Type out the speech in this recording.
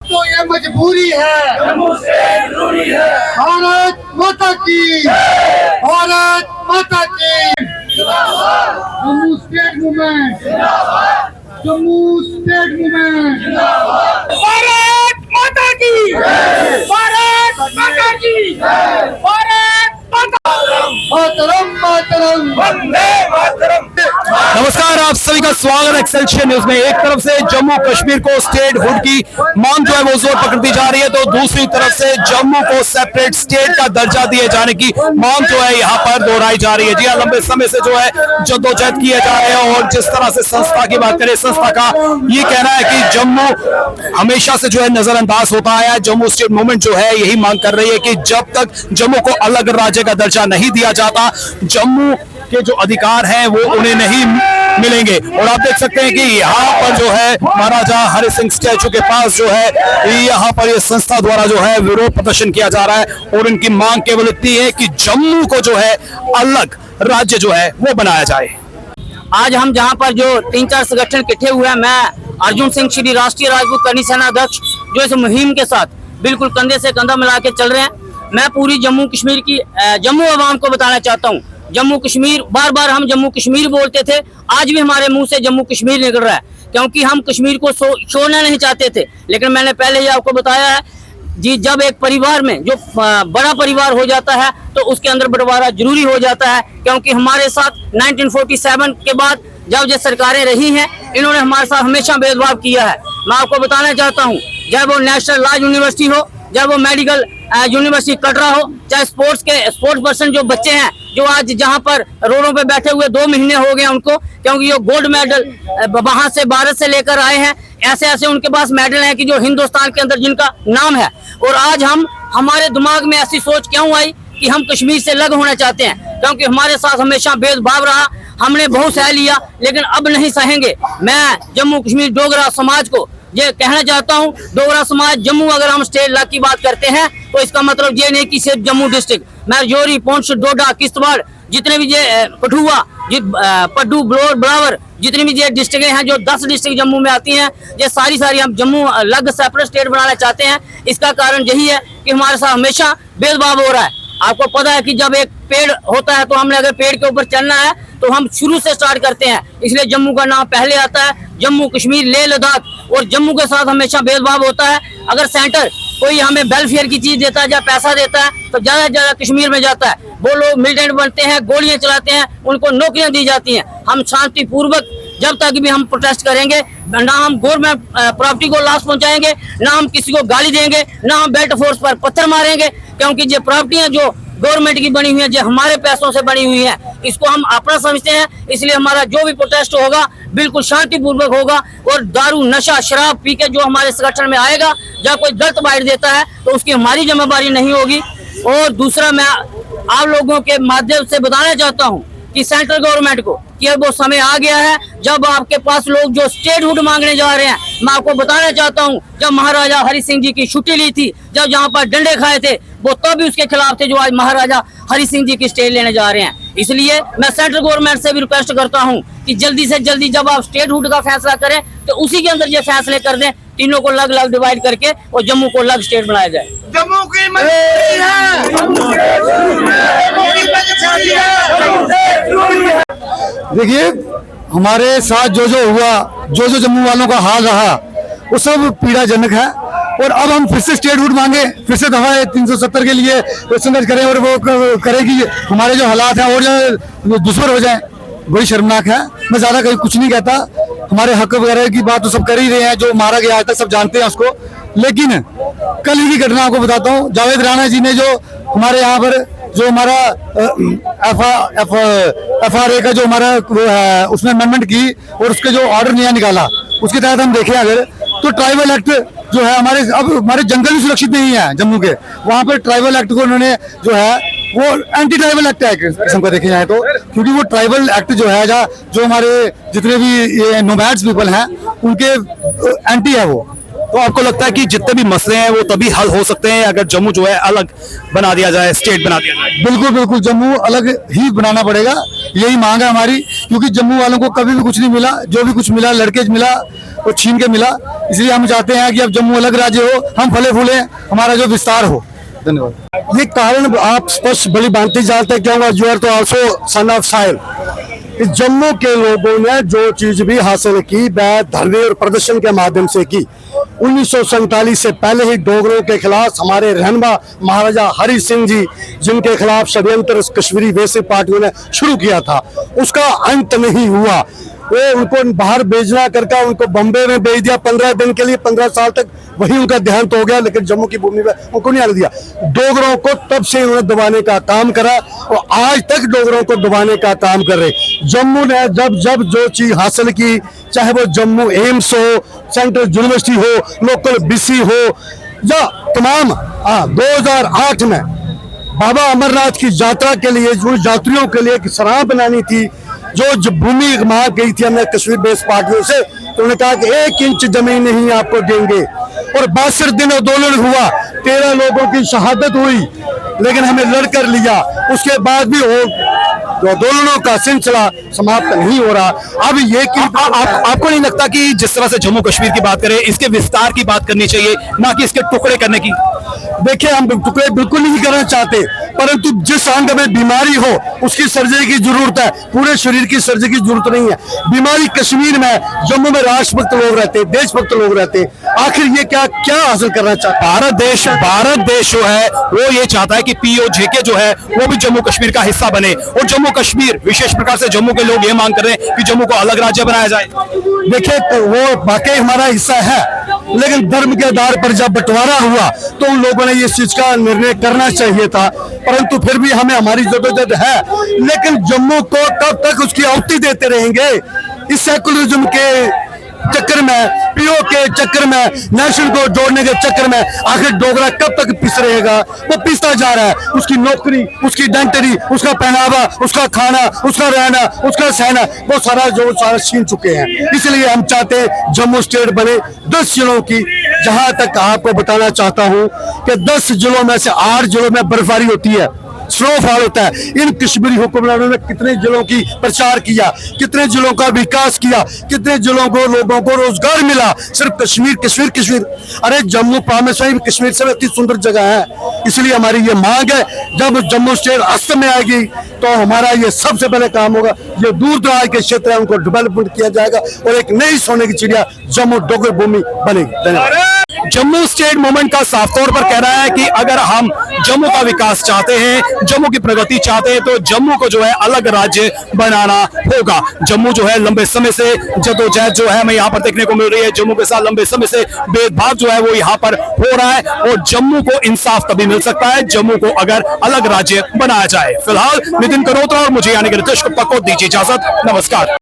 तो ये मजबूरी है, जम्मू स्टेट जरूरी है। भारत माता की, भारत माता की। Jammu state movement, Jammu state movement. Bharat माता की, भारत माता की, भारत मातरम मातरम, वंदे मातरम। नमस्कार, आप सभी का स्वागत है एक्सेलशियल न्यूज में। एक तरफ से जम्मू कश्मीर को स्टेट हुड की मांग जो है वो जोर पकड़ती जा रही है, तो दूसरी तरफ से जम्मू को सेपरेट स्टेट का दर्जा दिए जाने की मांग जो है यहाँ पर दोहराई जा रही है। जी हाँ, लंबे समय से जो है जद्दोजहद किए जा रहे हैं और जिस तरह से संस्था की बात करें, संस्था का ये कहना है कि जम्मू हमेशा से जो है नजरअंदाज होता आया है। जम्मू स्टेट मूवमेंट जो है यही मांग कर रही है कि जब तक जम्मू को अलग राज्य का दर्जा नहीं दिया जाता, जम्मू के जो अधिकार हैं वो उन्हें नहीं मिलेंगे। और आप देख सकते हैं कि यहाँ पर जो है महाराजा हरि सिंह स्टैचू के पास जो है यहाँ पर ये संस्था द्वारा जो है विरोध प्रदर्शन किया जा रहा है और इनकी मांग केवल इतनी है कि जम्मू को जो है अलग राज्य जो है वो बनाया जाए। आज हम जहां पर जो 3-4 संगठन इकट्ठे हुए हैं, मैं अर्जुन सिंह श्री राष्ट्रीय राजपूत करनी सेना अध्यक्ष जो इस मुहिम के साथ बिल्कुल कंधे से कंधा मिला के चल रहे हैं। मैं पूरी जम्मू कश्मीर की जम्मू अवाम को बताना चाहता हूं, जम्मू कश्मीर, बार बार हम जम्मू कश्मीर बोलते थे, आज भी हमारे मुंह से जम्मू कश्मीर निकल रहा है, क्योंकि हम कश्मीर को छोड़ना नहीं चाहते थे। लेकिन मैंने पहले ही आपको बताया है जी, जब एक परिवार में जो बड़ा परिवार हो जाता है तो उसके अंदर बंटवारा जरूरी हो जाता है, क्योंकि हमारे साथ 1947 के बाद जब जो सरकारें रही हैं, इन्होंने हमारे साथ हमेशा भेदभाव किया है। मैं आपको बताना चाहता हूँ, चाहे वो नेशनल लॉ यूनिवर्सिटी हो, चाहे वो मेडिकल यूनिवर्सिटी कटरा हो, चाहे स्पोर्ट्स पर्सन जो बच्चे हैं जो आज जहां पर रोडों पे बैठे हुए 2 महीने हो गए उनको, क्योंकि ये गोल्ड मेडल वहां से भारत से लेकर आए हैं। ऐसे ऐसे उनके पास मेडल हैं कि जो हिंदुस्तान के अंदर जिनका नाम है। और आज हमारे दिमाग में ऐसी सोच क्यों आई कि हम कश्मीर से अलग होना चाहते हैं, क्योंकि हमारे साथ हमेशा भेदभाव रहा, हमने बहुत सह लिया, लेकिन अब नहीं सहेंगे। मैं जम्मू कश्मीर डोगरा समाज को ये कहना चाहता हूँ, डोगरा समाज जम्मू, अगर हम स्टेट लॉ की बात करते हैं तो इसका मतलब ये नहीं कि सिर्फ जम्मू डिस्ट्रिक्ट, मैं जोरी, पुंछ, डोडा, किश्तवाड़, जितने भी ये कठुआ, पड्डू, ब्लोर, ब्लावर, जितनी भी ये डिस्ट्रिक्टें हैं, जो 10 डिस्ट्रिक्ट जम्मू में आती हैं, ये सारी हम जम्मू अलग सेपरेट स्टेट बनाना चाहते हैं। इसका कारण यही है कि हमारे साथ हमेशा भेदभाव हो रहा है। आपको पता है कि जब एक पेड़ होता है तो हमने अगर पेड़ के ऊपर चलना है तो हम शुरू से स्टार्ट करते हैं, इसलिए जम्मू का नाम पहले आता है। जम्मू कश्मीर, लेह लद्दाख और जम्मू के साथ हमेशा भेदभाव होता है। अगर सेंटर कोई हमें वेलफेयर की चीज देता है या पैसा देता है तो ज्यादा से ज्यादा कश्मीर में जाता है। वो लोग मिलिटेंट बनते हैं, गोलियां चलाते हैं, उनको नौकरियां दी जाती हैं। हम शांतिपूर्वक जब तक भी हम प्रोटेस्ट करेंगे, ना हम गवर्नमेंट प्रॉपर्टी को लॉस पहुंचाएंगे, ना हम किसी को गाली देंगे, ना हम बेल्ट फोर्स पर पत्थर मारेंगे, क्योंकि ये प्रॉपर्टियां जो गवर्नमेंट की बनी हुई है, जो हमारे पैसों से बनी हुई है, इसको हम अपना समझते हैं। इसलिए हमारा जो भी प्रोटेस्ट होगा बिल्कुल शांतिपूर्वक होगा। और दारू, नशा, शराब पी के जो हमारे संगठन में आएगा, जब कोई गलत बाइट देता है तो उसकी हमारी जिम्मेदारी नहीं होगी। और दूसरा, मैं आप लोगों के माध्यम से बताना चाहता हूँ कि सेंट्रल गवर्नमेंट को कि अब वो समय आ गया है जब आपके पास लोग जो स्टेट हुड मांगने जा रहे हैं। मैं आपको बताना चाहता हूं, जब महाराजा हरि सिंह जी की छुट्टी ली थी, जब जहां पर डंडे खाए थे, वो तब भी उसके खिलाफ थे जो आज महाराजा हरि सिंह जी की स्टेट लेने जा रहे हैं। इसलिए मैं सेंट्रल गवर्नमेंट से भी रिक्वेस्ट करता हूं कि जल्दी से जल्दी जब आप स्टेट हुड का फैसला करें तो उसी के अंदर ये फैसले कर दें, तीनों को अलग अलग डिवाइड करके और जम्मू को अलग स्टेट बनाया जाए। जम्मू की मजबूरी है। देखिए, हमारे साथ जो हुआ, जो जम्मू वालों का हाल रहा, वो सब पीड़ाजनक है। और अब हम फिर से स्टेट हुड मांगे, फिर से दफा 370 के लिए संघर्ष करें और वो करेगी हमारे जो हालात हैं और जो दुश्मन हो जाए, बड़ी शर्मनाक है। मैं ज्यादा कहीं कुछ नहीं कहता, हमारे हक वगैरह की बात तो सब कर ही रहे हैं, जो मारा गया आज तक सब जानते हैं उसको। लेकिन कल ही की घटना आपको बताता हूँ, जावेद राणा जी ने जो हमारे यहाँ पर जो हमारा FRA का जो हमारा उसमें अमेंडमेंट की और उसके जो ऑर्डर नया निकाला, उसके तहत हम देखें अगर तो ट्राइबल एक्ट जो है हमारे जंगल भी सुरक्षित नहीं है जम्मू के, वहाँ पर ट्राइबल एक्ट को उन्होंने जो है वो एंटी ट्राइबल एक्ट है किस्म का देखे जाए तो, क्योंकि वो ट्राइबल एक्ट जो है जो हमारे जितने भी ये नोमैड्स पीपल हैं उनके एंटी है वो। तो आपको लगता है कि जितने भी मसले हैं वो तभी हल हो सकते हैं अगर जम्मू जो है अलग बना दिया जाए, स्टेट बना दिया जाए? बिल्कुल बिल्कुल, जम्मू अलग ही बनाना पड़ेगा, यही मांग है हमारी, क्योंकि जम्मू वालों को कभी भी कुछ नहीं मिला, जो भी कुछ मिला लड़के मिला वो छीन के मिला। इसलिए हम चाहते हैं कि अब जम्मू अलग राज्य हो, हम फले फूले, हमारा जो विस्तार हो। धन्यवाद। ये कारण आप स्पष्ट बड़ी भांति जानते हैं क्यों? यू आर तो ऑल्सो सन ऑफ साहिल। इस जम्मू के लोगों ने जो चीज भी हासिल की वह धरने और प्रदर्शन के माध्यम से की। 1947 से पहले ही डोगरों के खिलाफ हमारे रहनुमा महाराजा हरि सिंह जी, जिनके खिलाफ षड्यंत्र कश्मीरी वैसे पार्टियों ने शुरू किया था, उसका अंत नहीं हुआ। वो उनको बाहर भेजना करके उनको बम्बे में भेज दिया 15 दिन के लिए, 15 साल तक वही उनका देहांत हो गया, लेकिन जम्मू की भूमि में उनको नहीं आने दिया। डोगरों को तब से उन्होंने दबाने का काम करा और आज तक डोगरों को दबाने का काम कर रहे। जम्मू ने जब जब जो चीज हासिल की, चाहे वो जम्मू एम्स हो, सेंट्रल यूनिवर्सिटी हो, लोकल बीसी हो, या तमाम 2008 में बाबा अमरनाथ की यात्रा के लिए जो यात्रियों के लिए एक सराह बनानी थी, जो भूमि मांग गई थी हमने कश्मीर बेस पार्टियों से, तो उन्होंने कहा कि 1 इंच जमीन नहीं आपको देंगे। और 62 दिन आंदोलन हुआ, 13 लोगों की शहादत हुई, लेकिन हमें लड़कर लिया। उसके बाद भी वो आंदोलनों का सिलसिला समाप्त नहीं हो रहा। अब ये कि आपको नहीं लगता कि जिस तरह से जम्मू कश्मीर की बात करें, इसके विस्तार की बात करनी चाहिए, ना कि इसके टुकड़े करने की? देखिए, हम टुकड़े बिल्कुल नहीं करना चाहते, परंतु जिस अंग में बीमारी हो उसकी सर्जरी की जरूरत है, पूरे शरीर की सर्जरी की जरूरत नहीं है। बीमारी कश्मीर में, जम्मू में राष्ट्रभक्त लोग रहते हैं, देशभक्त लोग रहते हैं। आखिर ये क्या हासिल करना चाहता है? भारत देश जो है वो ये चाहता है कि POJK जो है वो भी जम्मू कश्मीर का हिस्सा बने, और जम्मू कश्मीर विशेष प्रकार से जम्मू के लोग ये मांग कर रहे हैं कि जम्मू को अलग राज्य बनाया जाए। देखिए, तो वो वाकई हमारा हिस्सा है, लेकिन धर्म के आधार पर जब बंटवारा हुआ तो उन लोगों ने इस चीज का निर्णय करना चाहिए था, परंतु फिर भी हमें हमारी जदोजहद है। लेकिन जम्मू को कब तक उसकी आहुति देते रहेंगे? इस सेकुलरिज्म के चक्कर में, PO के चक्कर में, नेशन को जोड़ने के चक्कर में आखिर डोगरा कब तक पिस रहेगा? वो पिसता जा रहा है। उसकी नौकरी, उसकी आइडेंटिटी, उसका पहनावा, उसका खाना, उसका रहना, उसका सहना, वो सारा छीन चुके हैं। इसलिए हम चाहते हैं जम्मू स्टेट बने 10 जिलों की। जहां तक आपको बताना चाहता हूं कि 10 जिलों में से 8 जिलों में बर्फबारी होती है, स्नोफॉल होता है। इन कश्मीरी हुक्मरानों ने कितने जिलों की प्रचार किया, कितने जिलों का विकास किया, कितने जिलों को लोगों को रोजगार मिला। सिर्फ कश्मीर कश्मीर कश्मीर। अरे जम्मू पामेश्वरी कश्मीर से इतनी सुंदर जगह है। इसलिए हमारी ये मांग है, जब जम्मू स्टेट अस्त में आएगी तो हमारा ये सबसे पहले काम होगा, ये दूर दराज के क्षेत्र है उनको डेवलपमेंट किया जाएगा और एक नई सोने की चिड़िया जम्मू डोगर भूमि बनेगी। धन्यवाद। जम्मू स्टेट मूवमेंट का साफ तौर पर कह रहा है कि अगर हम जम्मू का विकास चाहते हैं, जम्मू की प्रगति चाहते हैं, तो जम्मू को जो है अलग राज्य बनाना होगा। जम्मू जो है लंबे समय से जदोजहद जो है हमें यहाँ पर देखने को मिल रही है, जम्मू के साथ लंबे समय से भेदभाव जो है वो यहाँ पर हो रहा है, और जम्मू को इंसाफ तभी मिल सकता है जम्मू को अगर अलग राज्य बनाया जाए। फिलहाल नितिन करोत्रा और मुझे यानी कि रितेश गुप्ता को दीजिए इजाजत। नमस्कार।